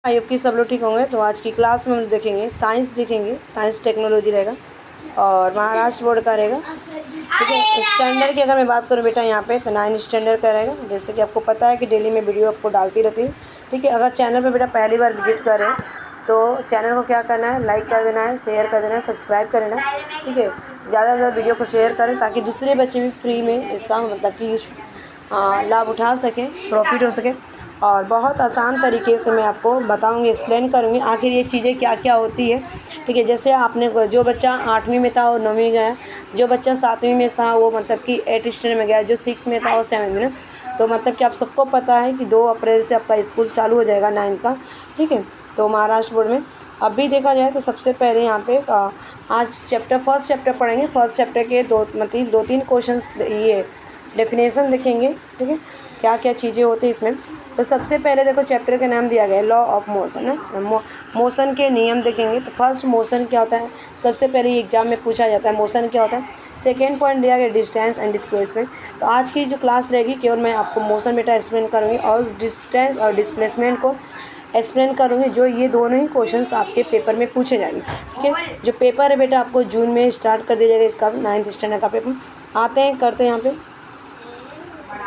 I hope कि सब लोग ठीक होंगे। तो आज की क्लास में हम देखेंगे साइंस, साइंस टेक्नोलॉजी रहेगा और महाराष्ट्र बोर्ड का रहेगा। ठीक है, स्टैंडर्ड की अगर मैं बात करूँ बेटा यहाँ पे तो 9 स्टैंडर्ड का रहेगा। जैसे कि आपको पता है कि डेली में वीडियो आपको डालती रहती है। ठीक है, अगर चैनल पे बेटा पहली बार विजिट कर रहे हैं तो चैनल को क्या करना है, लाइक कर देना है, शेयर कर देना है, सब्सक्राइब कर देना है। ठीक है, ज़्यादा से ज़्यादा वीडियो को शेयर करें ताकि दूसरे बच्चे भी फ्री में इसका मतलब कि लाभ उठा सकें, प्रॉफिट हो सके। और बहुत आसान तरीके से मैं आपको बताऊंगी, एक्सप्लेन करूंगी आखिर ये चीज़ें क्या क्या होती है। ठीक है, जैसे आपने जो बच्चा 8वीं में था वो 9वीं में गया, जो बच्चा 7वीं में था वो मतलब कि 8 स्टैंडर्ड में गया, जो 6 में था वो 7 में ना। तो मतलब कि आप सबको पता है कि 2 अप्रैल से आपका स्कूल चालू हो जाएगा 9 का। ठीक है, तो महाराष्ट्र बोर्ड में अभी देखा जाए तो सबसे पहले यहाँ पे आज फर्स्ट चैप्टर पढ़ेंगे। फर्स्ट चैप्टर के 2-3 क्वेश्चन ये डेफिनेशन देखेंगे। ठीक है, क्या क्या चीज़ें होती हैं इसमें। तो सबसे पहले देखो चैप्टर का नाम दिया गया है लॉ ऑफ मोशन है, मोशन के नियम देखेंगे। तो फर्स्ट मोशन क्या होता है, सबसे पहले एग्जाम में पूछा जाता है मोशन क्या होता है। सेकेंड पॉइंट दिया गया डिस्टेंस एंड डिस्प्लेसमेंट। तो आज की जो क्लास रहेगी केवल मैं आपको मोशन बेटा एक्सप्लेन करूँगी और डिस्टेंस और डिस्प्लेसमेंट को एक्सप्लेन करूँगी, जो ये दोनों ही क्वेश्चंस आपके पेपर में पूछे जाएंगे। ठीक है, जो पेपर है बेटा आपको जून में स्टार्ट कर दिया जाएगा, इसका 9th स्टैंडर्ड का पेपर आते हैं करते हैं यहाँ पे।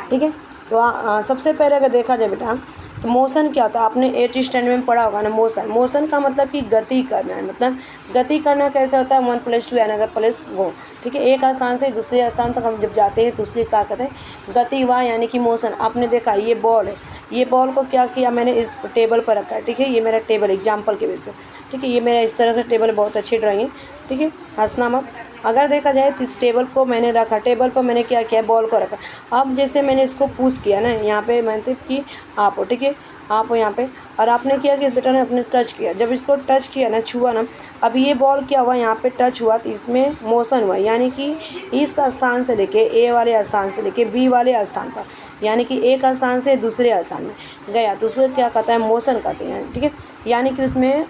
ठीक है, तो सबसे पहले अगर देखा जाए बेटा तो मोशन क्या होता है, आपने 8th स्टैंडर्ड में पढ़ा होगा ना। मोशन का मतलब कि गति करना है। मतलब गति करना कैसे होता है, 1 + 2 अनदर + गो। ठीक है, एक स्थान से दूसरे स्थान तक हम जब जाते हैं तो उससे क्या कहते हैं, गति हुआ यानी कि मोशन। आपने देखा ये बॉल है, ये बॉल को क्या किया मैंने इस टेबल पर रखा है। ठीक है, ये मेरा टेबल एग्जाम्पल के बेस पे। ठीक है, ये मेरा इस तरह से टेबल, बहुत अच्छी ड्राइंग है। ठीक है, हंसना मत। अगर देखा जाए तो इस टेबल को मैंने रखा, टेबल पर मैंने क्या किया, बॉल को रखा। अब जैसे मैंने इसको पुश किया ना, यहाँ पे मतलब कि आप हो, ठीक है, आप हो यहाँ पे, और आपने किया कि बेटा ने अपने टच किया। जब इसको टच किया ना, छुआ ना, अब ये बॉल क्या हुआ, यहाँ पे टच हुआ तो इसमें मोशन हुआ। यानी कि इस स्थान से लेके ए वाले स्थान से लेके बी वाले स्थान पर, यानी कि एक स्थान से दूसरे स्थान में गया, तो उसको क्या कहता है, मोशन कहते हैं। ठीक है, यानी कि उसमें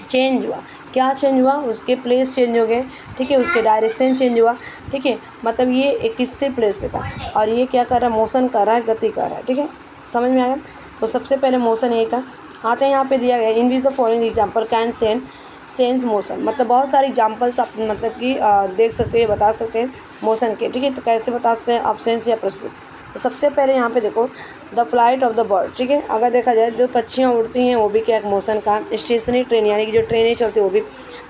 चेंज हुआ। क्या चेंज हुआ, उसके प्लेस चेंज हो गए। ठीक है, उसके डायरेक्शन चेंज हुआ। ठीक है, मतलब ये एक किससे प्लेस पे था और ये क्या कर रहा है, मोशन कर रहा है, गति कर रहा है। ठीक है, समझ में आया। तो सबसे पहले मोशन यही था। आते हैं यहाँ पे दिया गया in which the following example can sense motion. मतलब बहुत सारे एग्जाम्पल्स आप मतलब कि देख सकते हैं, बता सकते हैं मोशन के। ठीक है, तो कैसे बता सकते हैं, अब्सेंस या प्रेजेंस। तो सबसे पहले यहाँ पे देखो the flight of the bird. ठीक है, अगर देखा जाए जो पक्षियाँ उड़ती हैं वो भी क्या एक मोशन का है। स्टेशनरी ट्रेन यानी कि जो ट्रेनें चलती हैं वो भी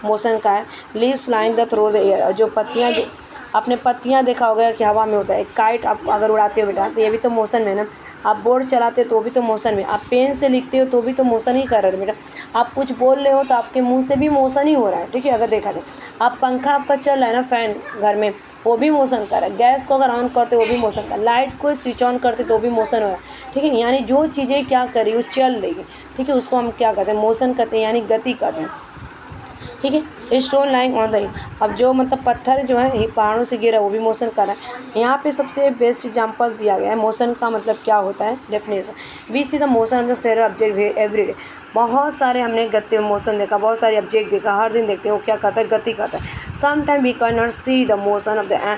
मोशन का है। Leaves flying the through the air, और जो पत्तियाँ, जो आपने पत्तियाँ देखा होगा कि हवा में होता है। काइट आप अगर उड़ाते हो बेटा तो ये भी तो मोशन में ना। आप बोर्ड चलाते हो तो भी तो मोशन में। आप पेन से लिखते हो तो भी तो मोशन ही कर रहे हो बेटा। आप कुछ बोल रहे हो तो आपके मुंह से भी मोशन ही हो रहा है। ठीक है, अगर देखा जाए आप पंखा आपका चल रहा है ना, फैन घर में, वो भी मोशन कर रहा है। गैस को अगर ऑन करते वो भी मोशन कर रहा है। लाइट को स्विच ऑन करते तो भी मोशन हो रहा है। ठीक है, यानी जो चीज़ें क्या कर रही हो, चल रही है। ठीक है, उसको हम क्या कहते हैं, मोशन कहते हैं, यानी गति करते हैं। ठीक है, स्टोन लाइंग ऑन द हिल, अब जो मतलब पत्थर जो है पहाड़ों से गिरा वो भी मोशन कर रहा है। यहाँ पे सबसे बेस्ट एग्जांपल दिया गया है मोशन का मतलब क्या होता है, definition. We see the motion of the several object every day. बहुत सारे हमने गति मोशन देखा, बहुत सारे ऑब्जेक्ट देखा, हर दिन देखते हैं, वो क्या करता है, गति करता है। Some time we can not see the motion of the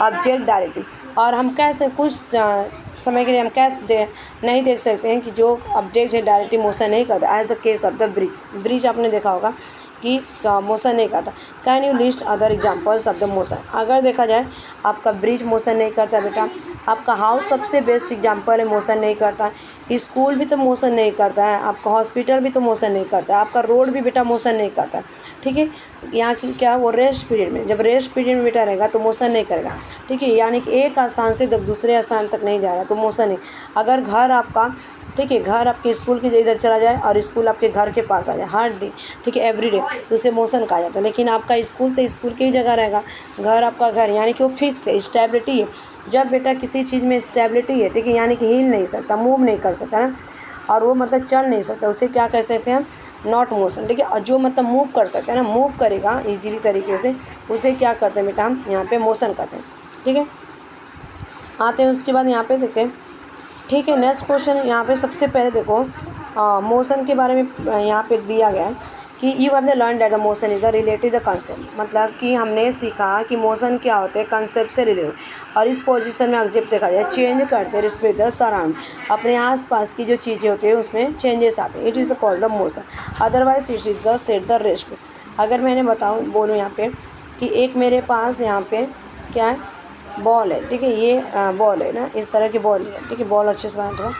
object directly, और हम कैसे कुछ समय के लिए हम कैसे नहीं देख सकते हैं कि जो ऑब्जेक्ट है डायरेक्टली मोशन नहीं करता। As the case of the bridge आपने देखा होगा कि मोशन नहीं करता। Can you list other examples of the motion. अगर देखा जाए आपका ब्रिज मोशन नहीं करता बेटा, आपका हाउस सबसे बेस्ट एग्जाम्पल है, मोशन नहीं करता। स्कूल भी तो मोशन नहीं करता है, आपका हॉस्पिटल भी तो मोशन नहीं करता, आपका रोड भी बेटा मोशन नहीं करता। ठीक है, यहाँ की क्या वो रेस्ट पीरियड में, जब रेस्ट पीरियड में बेटा रहेगा तो मोशन नहीं करेगा। ठीक है, यानी कि एक स्थान से जब दूसरे स्थान तक नहीं जा रहा तो मोशन नहीं। अगर घर आपका, ठीक है, घर आपके स्कूल के इधर चला जाए और स्कूल आपके घर के पास आ जाए हर डे, ठीक है, एवरी डे, तो उसे मोशन कहा जाता है। लेकिन आपका स्कूल तो स्कूल की ही जगह रहेगा, घर आपका घर, यानी कि वो फिक्स है, स्टेबिलिटी है। जब बेटा किसी चीज़ में स्टेबिलिटी है, ठीक है, यानी कि हिल नहीं सकता, मूव नहीं कर सकता ना, और वो मतलब चल नहीं सकता, उसे क्या कह सकते हैं, नॉट मोशन। ठीक है, और जो मतलब मूव कर सकते हैं ना, मूव करेगा ईजीली तरीके से, उसे क्या करते हैं बेटा, हम यहाँ पे मोशन कहते हैं। ठीक है, आते हैं उसके बाद यहाँ पे देखते हैं। ठीक है, नेक्स्ट क्वेश्चन यहाँ पे सबसे पहले देखो मोशन के बारे में यहाँ पे दिया गया है कि you have learn that the motion is the related the concept, मतलब कि हमने सीखा कि मोशन क्या होते हैं, कंसेप्ट से रिलेटेड। और इस पोजीशन में जब देखा जाए चेंज करते रिस्पेक्ट द सराउंड, अपने आसपास की जो चीज़ें होती है उसमें चेंजेस आते हैं, it is called the motion, otherwise it is the set the rest. अगर मैंने बोलूँ यहाँ पे कि एक मेरे पास यहाँ पे क्या है, बॉल है, ठीक है, ये बॉल है ना, इस तरह की बॉल है, ठीक है, बॉल अच्छे से बना,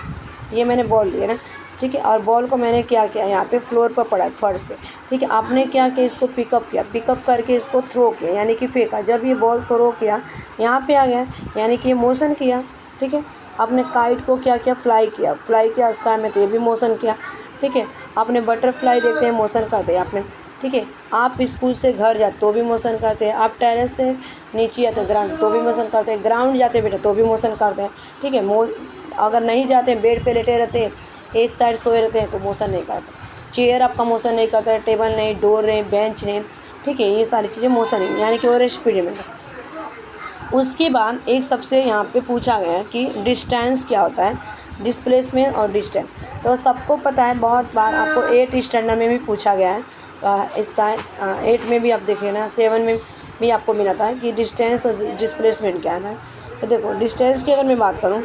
ये मैंने बॉल लिया ना, ठीक है, और बॉल को मैंने क्या किया, यहाँ पे फ्लोर पर पड़ा, फर्श पे, ठीक है, आपने क्या किया, इसको पिकअप किया, पिकअप करके इसको थ्रो किया, यानी कि फेंका। जब ये बॉल थ्रो किया यहाँ पे आ गया, यानी कि ये मोशन किया, ठीक है। आपने काइट को क्या किया, फ्लाई किया, फ्लाई किया स्काई में, तो ये भी मोशन किया, ठीक है। आपने बटरफ्लाई देखते हैं, मोशन करते हैं आपने, ठीक है। आप स्कूल से घर जाते तो भी मोशन करते हैं, आप टेरेस से नीचे आते ग्राउंड तो भी मोशन करते हैं, ग्राउंड जाते बेटा तो भी मोशन करते हैं, ठीक है। अगर नहीं जाते, बेड पे लेटे रहते हैं, एक साइड सोए रहते हैं तो मोशन नहीं करते, चेयर आपका मोशन नहीं करता है, टेबल नहीं, डोर नहीं, बेंच नहीं, ठीक है, ये सारी चीज़ें मोशन नहीं, यानी कि वो रेस्ट पीरियड में। उसके बाद एक सबसे यहाँ पे पूछा गया है कि डिस्टेंस क्या होता है, डिस्प्लेसमेंट और डिस्टेंस। तो सबको पता है, बहुत बार आपको 8 स्टैंडर्ड में भी पूछा गया है, इसका 8 में भी आप देखिए ना, 7 में भी आपको मिला था कि डिस्टेंस और डिस्प्लेसमेंट क्या है। तो देखो डिस्टेंस की अगर मैं बात करूँ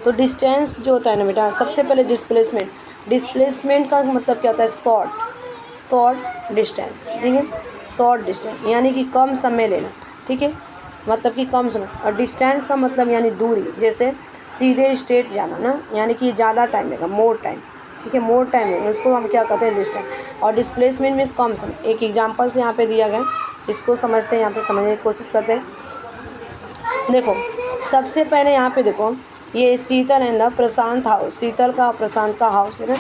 तो डिस्टेंस जो होता है ना बेटा, सबसे पहले डिस्प्लेसमेंट का मतलब क्या होता है, शॉर्ट डिस्टेंस, ठीक है, शॉर्ट डिस्टेंस यानी कि कम समय लेना, ठीक है, मतलब कि कम समय। और डिस्टेंस का मतलब यानी दूरी, जैसे सीधे स्ट्रेट जाना ना, यानी कि ज़्यादा टाइम लेगा, मोर टाइम, ठीक है, मोर टाइम लेगा, उसको हम क्या कहते हैं, डिस्टेंस। और डिस्प्लेसमेंट में कम समय। एक एग्जाम्पल से यहाँ पे दिया गया, इसको समझते हैं, यहाँ पे समझने की कोशिश करते हैं। देखो सबसे पहले यहाँ पे देखो, ये शीतल एंड द प्रशांत हाउस, शीतल का प्रशांत का हाउस है ना,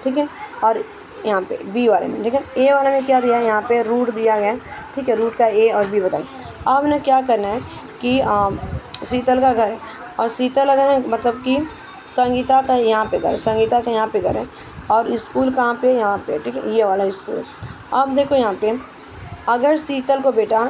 ठीक है। और यहाँ पे बी वाले में, ठीक है, ए वाले में क्या दिया है, यहाँ पे रूट दिया गया है, ठीक है, रूट का ए और बी बताइए। अब ना क्या करना है कि शीतल का घर है, और शीतल अगर मतलब कि संगीता का यहाँ पे घर, संगीता का यहाँ पे घर है, और स्कूल कहाँ पे, यहाँ पे, ठीक है, ये वाला स्कूल है। अब देखो यहाँ पे अगर शीतल को बेटा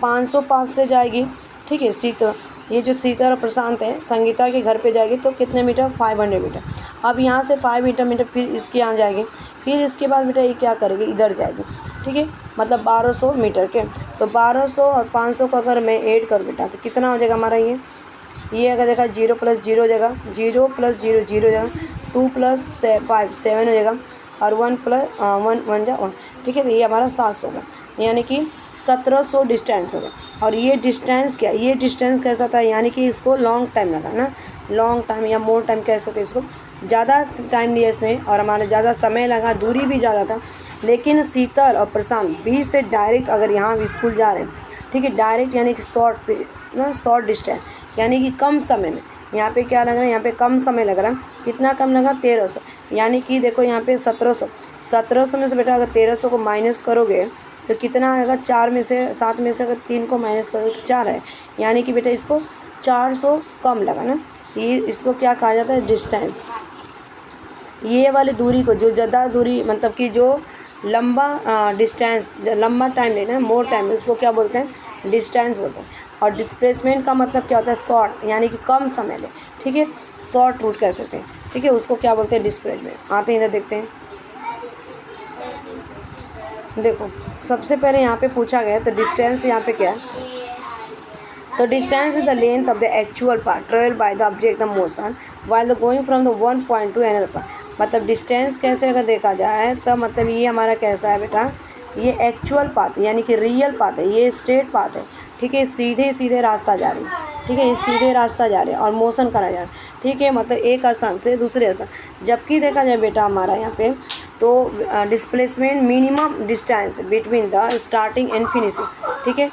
505 से जाएगी, ठीक है, शीतल, ये जो शीतल और प्रशांत है, संगीता के घर पे जाएगी तो कितने मीटर, 500 मीटर। अब यहाँ से 5 मीटर फिर इसके यहाँ जाएगी, फिर इसके बाद बेटा ये क्या करेगी, इधर जाएगी, ठीक है, मतलब 1200 मीटर के। तो 1200 और 500 को अगर मैं ऐड कर बेटा तो कितना हो जाएगा हमारा, ये अगर देखा 0 + 0 हो जाएगा, 0 + 0 0 हो जाएगा, 2 + 5 7 हो जाएगा, और 1 + 1 1 जा 1, ठीक है। तो ये हमारा 700 होगा, यानी कि 1700 डिस्टेंस होगा। और ये डिस्टेंस क्या, ये डिस्टेंस कैसा था, यानी कि इसको लॉन्ग टाइम लगा ना, लॉन्ग टाइम या मोर टाइम कह सकते, इसको ज़्यादा टाइम लिया इसमें, और हमारा ज़्यादा समय लगा, दूरी भी ज़्यादा था। लेकिन शीतल और प्रशांत बी से डायरेक्ट अगर यहाँ स्कूल जा रहे हैं, ठीक है, डायरेक्ट यानी कि शॉर्ट डिस्टेंस, यानी कि कम समय में। यहाँ पे क्या लग रहा है, यहाँ पे कम समय लग रहा है, कितना कम लगा, 1300, यानी कि देखो यहाँ पे 1700 में से बेटा अगर 1300 को माइनस करोगे तो कितना आएगा, 4 में से 7 में से अगर 3 को माइनस करोगे तो 4 है, यानी कि बेटा इसको 400 कम लगा ना, ये इसको क्या कहा जाता है, डिस्टेंस। ये वाली दूरी को, जो ज़्यादा दूरी मतलब कि जो लंबा डिस्टेंस, लंबा टाइम लेना है, मोर टाइम, उसको क्या बोलते हैं, डिस्टेंस बोलते हैं। और डिस्प्लेसमेंट का मतलब क्या होता है, शॉर्ट, यानी कि कम समय ले, ठीक है, शॉर्ट रूट कह सकते हैं, ठीक है, उसको क्या बोलते हैं, डिस्प्लेसमेंट। आते हैं इधर देखते हैं। देखो सबसे पहले यहाँ पे पूछा गया, तो डिस्टेंस यहाँ पे क्या है, तो distance is the length of the actual path travel by the object the motion while going from the one point two another point. मतलब डिस्टेंस कैसे अगर देखा जाए तो मतलब ये हमारा कैसा है बेटा, ये एक्चुअल पाथ यानी कि रियल पाथ है, ये स्ट्रेट पाथ है, ठीक है, सीधे सीधे रास्ता जा रही है, ठीक है, ये सीधे रास्ता जा रहे हैं और मोशन करा जा रहा है, ठीक है, मतलब एक स्थान से दूसरे स्थान। जबकि देखा जाए बेटा हमारा यहाँ पे तो displacement minimum distance between the starting and finishing, ठीक है,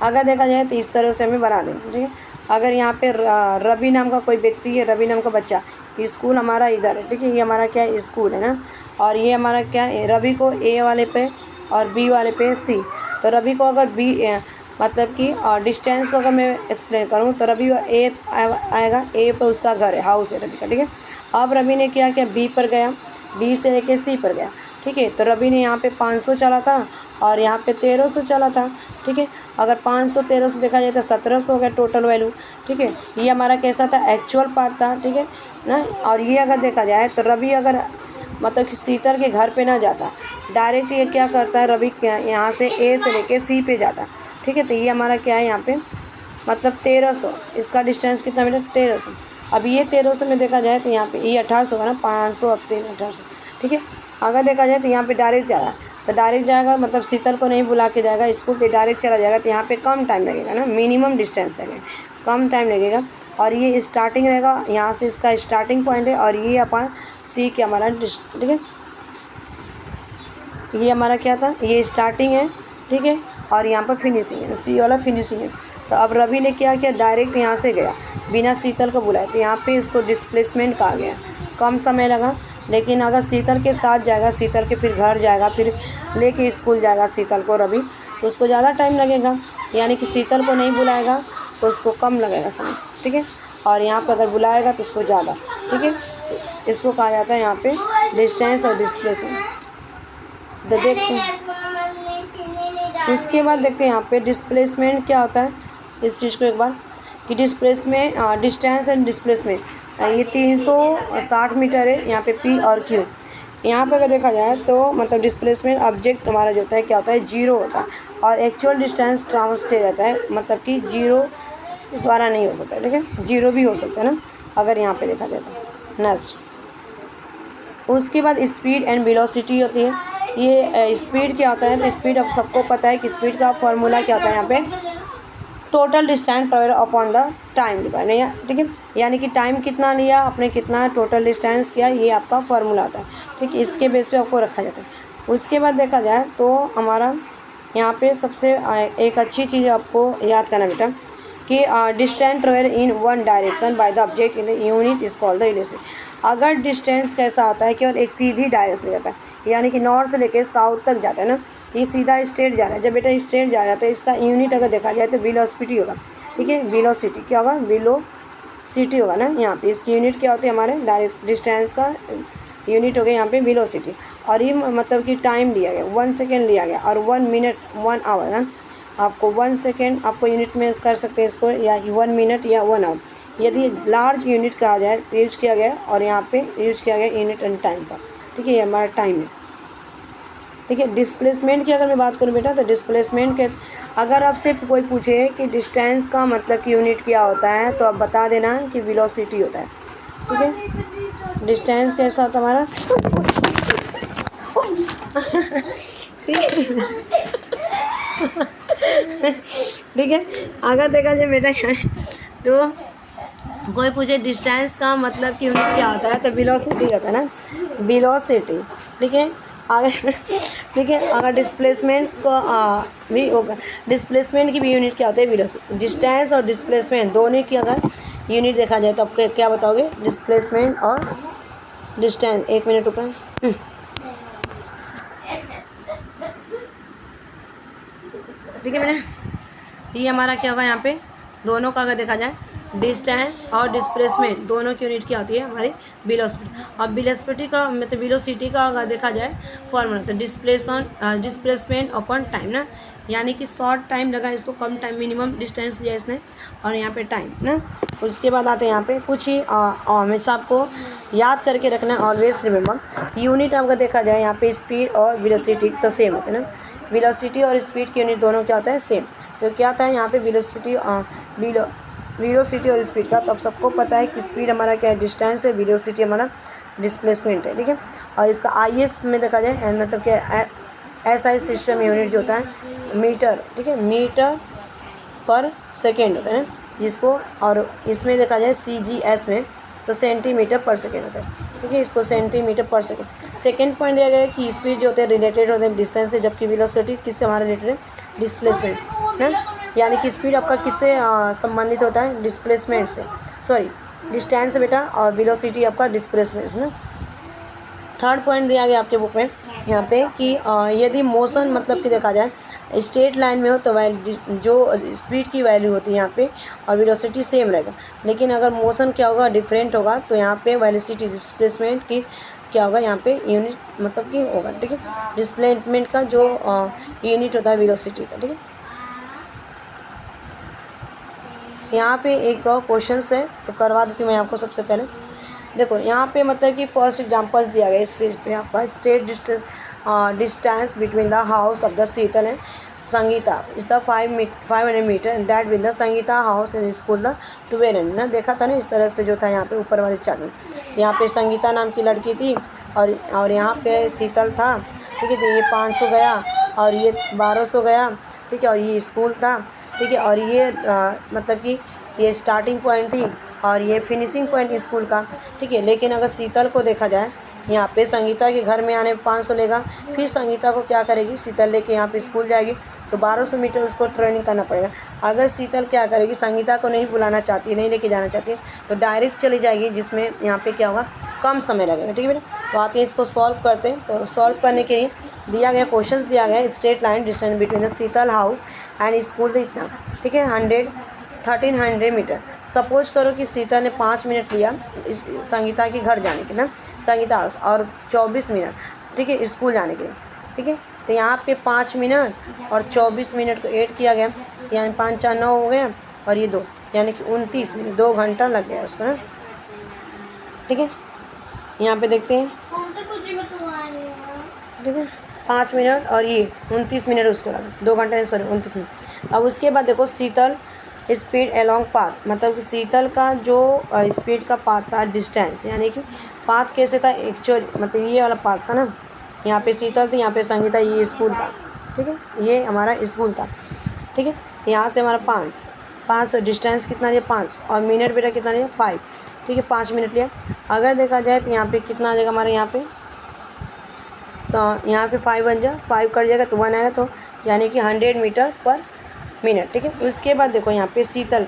अगर देखा जाए तो इस तरह से हमें बना दें, ठीक है। अगर यहाँ पे रवि नाम का कोई व्यक्ति है, रवि नाम का बच्चा, स्कूल हमारा इधर है, ठीक है, ये हमारा क्या है, स्कूल है ना, और ये हमारा क्या है, रवि को ए वाले पे और बी वाले पे सी। तो रवि को अगर बी मतलब कि डिस्टेंस को अगर मैं एक्सप्लेन करूँ तो रवि ए आएगा, ए पर उसका घर है, हाउस है रवि का, ठीक है। अब रवि ने क्या किया, बी पर गया, बी से लेके सी पर गया, ठीक है। तो रवि ने यहाँ पे 500 चला था और यहाँ पे 1300 चला था, ठीक है। अगर 500 1300 देखा जाए तो 1700 हो गया टोटल वैल्यू, ठीक है। ये हमारा कैसा था, एक्चुअल पार्ट था, ठीक है ना। और ये अगर देखा जाए तो रवि अगर मतलब कि शीतल के घर पे ना जाता, डायरेक्ट ये क्या करता है, रवि क्या यहाँ से ए से लेके सी पे जाता। ठीक है, तो ये हमारा क्या है यहाँ पे मतलब 1300, इसका डिस्टेंस कितना मीटर 1300। अब ये 1300 में देखा जाए तो यहाँ पे ये 1800 का ना, 500 अब 1800। ठीक है, अगर देखा जाए तो यहाँ पे डायरेक्ट जा रहा है, तो डायरेक्ट जाएगा मतलब शीतल को नहीं बुला के जाएगा स्कूल, तो डायरेक्ट चला जाएगा, तो यहाँ पे कम टाइम लगेगा ना, मिनिमम डिस्टेंस लगेगा, कम टाइम लगेगा। और ये स्टार्टिंग रहेगा, यहाँ से इसका स्टार्टिंग पॉइंट है, और ये अपन सी के हमारा ठीक है, ये हमारा क्या था, ये स्टार्टिंग है। ठीक है, और यहाँ पर फिनिशिंग है, सी वाला फिनिशिंग है। तो अब रवि ने क्या किया, डायरेक्ट यहाँ से गया बिना शीतल को बुलाए, तो यहाँ पे इसको डिस्प्लेसमेंट कहा गया, कम समय लगा। लेकिन अगर शीतल के साथ जाएगा, शीतल के फिर घर जाएगा, फिर लेके स्कूल जाएगा शीतल को रवि, तो उसको ज़्यादा टाइम लगेगा। यानी कि शीतल को नहीं बुलाएगा तो उसको कम लगेगा समय। ठीक है, और यहाँ पर अगर बुलाएगा तो उसको ज़्यादा। ठीक है, इसको कहा जाता है यहाँ पे डिस्टेंस और डिस्प्लेसमेंट। तो देखते हैं, उसके बाद देखते हैं यहाँ पे डिस्प्लेसमेंट क्या होता है, इस चीज़ को एक बार कि डिस्प्लेसमेंट डिस्टेंस एंड डिस्प्लेसमेंट, ये 360 मीटर है यहाँ पे पी और क्यू। यहाँ पे अगर देखा जाए तो मतलब डिस्प्लेसमेंट ऑब्जेक्ट हमारा जो होता है क्या होता है, जीरो होता है, और एक्चुअल डिस्टेंस ट्रांस किया जाता है, मतलब कि जीरो द्वारा नहीं हो सकता। ठीक है, जीरो भी हो सकता है ना अगर यहाँ पे देखा जाए तो। नेक्स्ट, उसके बाद स्पीड एंड वेलोसिटी होती है। ये स्पीड क्या होता है, तो स्पीड अब सबको पता है कि स्पीड का फॉर्मूला क्या होता है, यहाँ पे total distance travel upon the time divide नहीं है। ठीक है, यानी कि टाइम कितना लिया आपने, कितना टोटल डिस्टेंस किया, ये आपका फॉर्मूला होता है। ठीक है, इसके बेस पे आपको रखा जाता है। उसके बाद देखा जाए तो हमारा यहाँ पे सबसे एक अच्छी चीज़ आपको याद करना बेटा कि distance travel in one direction by the object in the unit is called the relation. अगर डिस्टेंस कैसा होता है कि और एक सीधी डायरेक्शन में जाता है, यानी कि नॉर्थ से लेकर साउथ तक जाता है ना, ये सीधा स्ट्रेट जा रहा है। जब बेटा स्ट्रेट जा रहा है तो इसका यूनिट अगर देखा जाए तो वेलोसिटी होगा। ठीक है, वेलोसिटी क्या होगा, वेलोसिटी होगा ना। यहाँ पे इसकी यूनिट क्या होती है, हमारे डायरेक्ट डिस्टेंस का यूनिट हो गया यहाँ पे वेलोसिटी। और ये मतलब कि टाइम लिया गया 1 सेकेंड लिया गया, और 1 मिनट 1 आवर है। आपको 1 सेकेंड आपको यूनिट में कर सकते हैं इसको, या 1 मिनट या 1 आवर। यदि लार्ज यूनिट कहा जाए तो यूज किया गया, और यहाँ पे यूज किया गया यूनिट एंड टाइम का। ठीक है, ये हमारा टाइम है। ठीक है, डिस्प्लेसमेंट की अगर मैं बात करूँ बेटा, तो डिस्प्लेसमेंट के अगर आपसे कोई पूछे कि डिस्टेंस का मतलब कि यूनिट क्या होता है, तो आप बता देना कि वेलोसिटी होता है। ठीक है, डिस्टेंस कैसा होता है हमारा ठीक है, अगर देखा जाए बेटा तो कोई पूछे डिस्टेंस का मतलब कि यूनिट क्या होता है, तो वेलोसिटी होता है ना, वेलोसिटी। ठीक है, अगर ठीक है, अगर डिस्प्लेसमेंट को भी होगा, डिस्प्लेसमेंट की भी यूनिट क्या होता है, वेलोसिटी। डिस्टेंस और डिस्प्लेसमेंट दोनों की अगर यूनिट देखा जाए तो आप क्या बताओगे, डिस्प्लेसमेंट और डिस्टेंस। 1 मिनट ऊपर ठीक है बेटा, ये हमारा क्या होगा यहाँ पे, दोनों का अगर देखा जाए डिस्टेंस और डिस्प्लेसमेंट दोनों की यूनिट क्या होती है, हमारी वेलोसिटी। और वेलोसिटी का मतलब वेलोसिटी का अगर देखा जाए फॉर्मूला, तो डिस्प्लेसमेंट अपॉन टाइम ना, यानी कि शॉर्ट टाइम लगा इसको, कम टाइम, मिनिमम डिस्टेंस दिया इसने, और यहाँ पे टाइम ना। उसके बाद आते हैं यहाँ पे कुछ ही हमेशा आपको याद करके रखना, ऑलवेज रिमेंबर। यूनिट आपका देखा जाए यहाँ पे स्पीड और वेलोसिटी तो सेम होते हैं ना, वेलोसिटी और स्पीड की यूनिट दोनों क्या होता है, सेम। तो क्या आता है यहाँ पे वेलोसिटी और स्पीड का, तो अब सबको पता है कि स्पीड हमारा क्या है, डिस्टेंस है, वेलोसिटी हमारा डिस्प्लेसमेंट है। ठीक है, और इसका IS में देखा जाए मतलब क्या SI सिस्टम यूनिट जो होता है मीटर। ठीक है, मीटर पर सेकेंड होता है ना जिसको, और इसमें देखा जाए CGS में तो सेंटीमीटर पर सेकेंड होता है। ठीक है, इसको सेंटीमीटर पर सेकेंड। सेकेंड पॉइंट दिया गया है कि स्पीड जो होते हैं रिलेटेड होते हैं डिस्टेंस से, जबकि वेलोसिटी किससे हमारा रिलेटेड है, डिस्प्लेसमेंट है। यानी कि स्पीड आपका किससे संबंधित होता है, डिस्प्लेसमेंट से, सॉरी डिस्टेंस से बेटा, और वेलोसिटी आपका डिस्प्लेसमेंट से ना। थर्ड पॉइंट दिया गया आपके बुक में यहाँ पे कि यदि मोशन मतलब कि देखा जाए स्ट्रेट लाइन में हो तो जो स्पीड की वैल्यू होती है यहाँ पे और वेलोसिटी सेम रहेगा, लेकिन अगर मोशन क्या होगा, डिफरेंट होगा, तो यहाँ पे वेलोसिटी डिस्प्लेसमेंट की क्या होगा, यहाँ पे यूनिट मतलब कि होगा। ठीक है, डिस्प्लेसमेंट का जो यूनिट होता है वेलोसिटी का। ठीक है, यहाँ पे एक क्वेश्चन है तो करवा देती हूँ मैं आपको। सबसे पहले देखो यहाँ पे मतलब कि फर्स्ट एग्जाम्पल्स दिया गया इस पेज पे आपका। Straight distance between the house of the Sheetal and Sangeeta is the 500 meter and that with the Sangeeta house and school the 12 ना, देखा था ना इस तरह से जो था यहाँ पे ऊपर वाले चार्ट में। यहाँ पे संगीता नाम की लड़की थी और यहाँ पे शीतल था, ठीक है। तो ये 500 गया और ये 1200 गया, ठीक है। और ये स्कूल था, ठीक है। और ये मतलब कि ये स्टार्टिंग पॉइंट थी और ये फिनिशिंग पॉइंट स्कूल का, ठीक है। लेकिन अगर शीतल को देखा जाए, यहाँ पे संगीता के घर में आने 500 लेगा, फिर संगीता को क्या करेगी, शीतल लेके यहाँ पे स्कूल जाएगी तो 1200 मीटर उसको ट्रेनिंग करना पड़ेगा। अगर शीतल क्या करेगी, संगीता को नहीं बुलाना चाहती है, नहीं लेके जाना चाहती है, तो डायरेक्ट चली जाएगी, जिसमें यहाँ पे क्या होगा, कम समय लगेगा, ठीक है बेटा। तो आते हैं इसको सॉल्व करते हैं। तो सॉल्व करने के लिए दिया गया क्वेश्चन दिया गया straight line distance between the Sheetal house and school तो इतना, ठीक है, 1300 मीटर। सपोज करो कि शीतल ने 5 मिनट लिया इस संगीता के घर जाने के ना, संगीता हाउस, और 24 मिनट, ठीक है, स्कूल जाने के लिए, ठीक है। तो यहाँ पे 5 मिनट और 24 मिनट को ऐड किया गया, यानी 5 4 9 हो गया और ये 2, यानी कि 29 मिनट, 2 घंटा लग गया उसको ना, ठीक है। यहाँ पे देखते हैं, ठीक है, 5 मिनट और ये 29 मिनट उसको लगा, 2 घंटे सॉरी 29 मिनट। अब उसके बाद देखो शीतल स्पीड अलॉन्ग पाथ, मतलब शीतल का जो स्पीड का पाथ था, डिस्टेंस यानी कि पाथ कैसे था एक्चुअल, मतलब ये वाला पाथ था ना, यहाँ पे शीतल थी, यहाँ पे संगीता, ये स्कूल था, ठीक है, ये हमारा स्कूल था, ठीक है। यहाँ से हमारा 5 डिस्टेंस कितना लिया 5 और मिनट बेटा कितना लिया 5, ठीक है, 5 मिनट लिया। अगर देखा जाए तो यहाँ पे कितना आ जाएगा हमारे यहाँ पे, तो यहाँ पे 5 बन जाए, 5 कट जाएगा तो 1 आएगा, तो यानी कि 100 मीटर पर मिनट, ठीक है। उसके बाद देखो यहाँ पे शीतल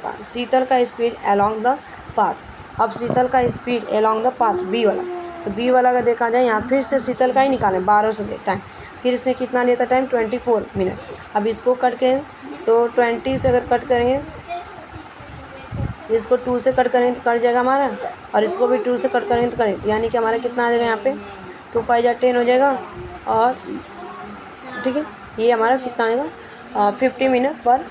का स्पीड अलॉन्ग द पाथ। अब शीतल का speed along the path B वाला, तो बी वाला अगर देखा जाए यहाँ फिर से शीतल का ही निकालें 1200 टाइम, फिर इसने कितना लिया था टाइम 24 मिनट। अब इसको कट करें तो 20 से अगर कट करेंगे, इसको 2 से कट करेंगे तो कट जाएगा हमारा, और इसको भी 2 से कट करेंगे तो करेंगे, यानी कि हमारा कितना आ जाएगा यहाँ पे 2 5 10 हो जाएगा, और ठीक है, ये हमारा कितना आएगा 50 मिनट पर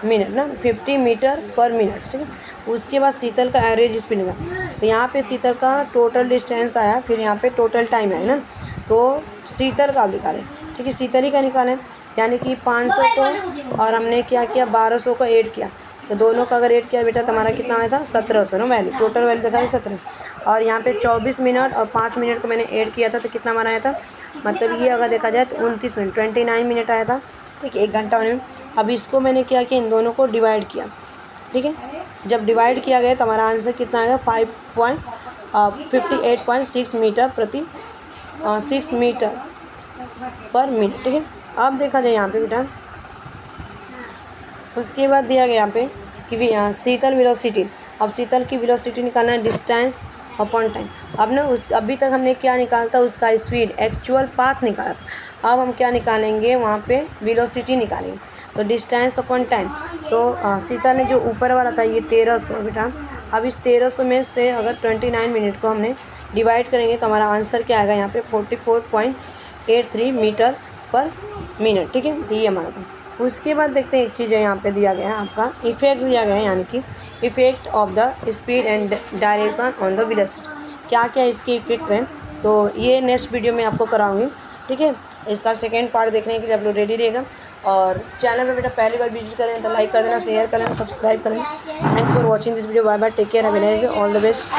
मिनट ना, 50 मीटर पर मिनट, ठीक है। उसके बाद शीतल का एवरेज स्पीड लगा, तो यहाँ पे शीतल का टोटल डिस्टेंस आया, फिर यहाँ पे टोटल टाइम आया ना, तो शीतल का निकालें, ठीक है, शीतल ही का निकालें, यानी कि 500 को और हमने क्या किया 1200 को ऐड किया, तो दोनों का अगर ऐड किया बेटा तो हमारा कितना आया था 1700 ना वैल्यू, टोटल वैल्यू देखा है 17। और यहाँ पे 24 मिनट और 5 मिनट को मैंने ऐड किया था तो कितना हमारा आया था, मतलब ये अगर देखा जाए तो 29 मिनट 29 मिनट आया था, ठीक है, 1 घंटा होने में। अब इसको मैंने क्या किया, इन दोनों को डिवाइड किया, ठीक है। जब डिवाइड किया गया तो हमारा आंसर कितना आएगा 58.6 मीटर प्रति 6 मीटर पर मिनट, ठीक है। अब देखा जाए यहाँ पे बेटा, उसके बाद दिया गया यहाँ पे कि शीतल वेलोसिटी, अब शीतल की वेलोसिटी निकालना है डिस्टेंस अपॉन टाइम। अब ना अभी तक हमने क्या निकाला था, उसका स्पीड एक्चुअल पाथ निकाला था, अब हम क्या निकालेंगे वहाँ पे वेलोसिटी निकालेंगे, तो डिस्टेंस अपॉन टाइम। तो शीतल ने जो ऊपर वाला था ये 1300 बेटा, अब इस 1300 में से अगर 29 मिनट को हमने डिवाइड करेंगे तो हमारा आंसर क्या आएगा यहाँ पे 44.83 मीटर पर मिनट, ठीक है, तो ये हमारा था। उसके बाद देखते हैं एक चीज़ है यहाँ पे दिया गया है आपका इफेक्ट दिया गया है, यानी कि effect of the speed and direction on the velocity, क्या क्या इसके इफेक्ट हैं, तो ये नेक्स्ट वीडियो में आपको कराऊंगी, ठीक है। इसका सेकेंड पार्ट देखने के लिए आप लोग रेडी रहेगा, और चैनल पे बेटा पहली बार विजिट करें तो लाइक कर देना, शेयर कर देना, सब्सक्राइब कर देना। Thanks for watching this video, bye bye, take care, have a nice day, all the best.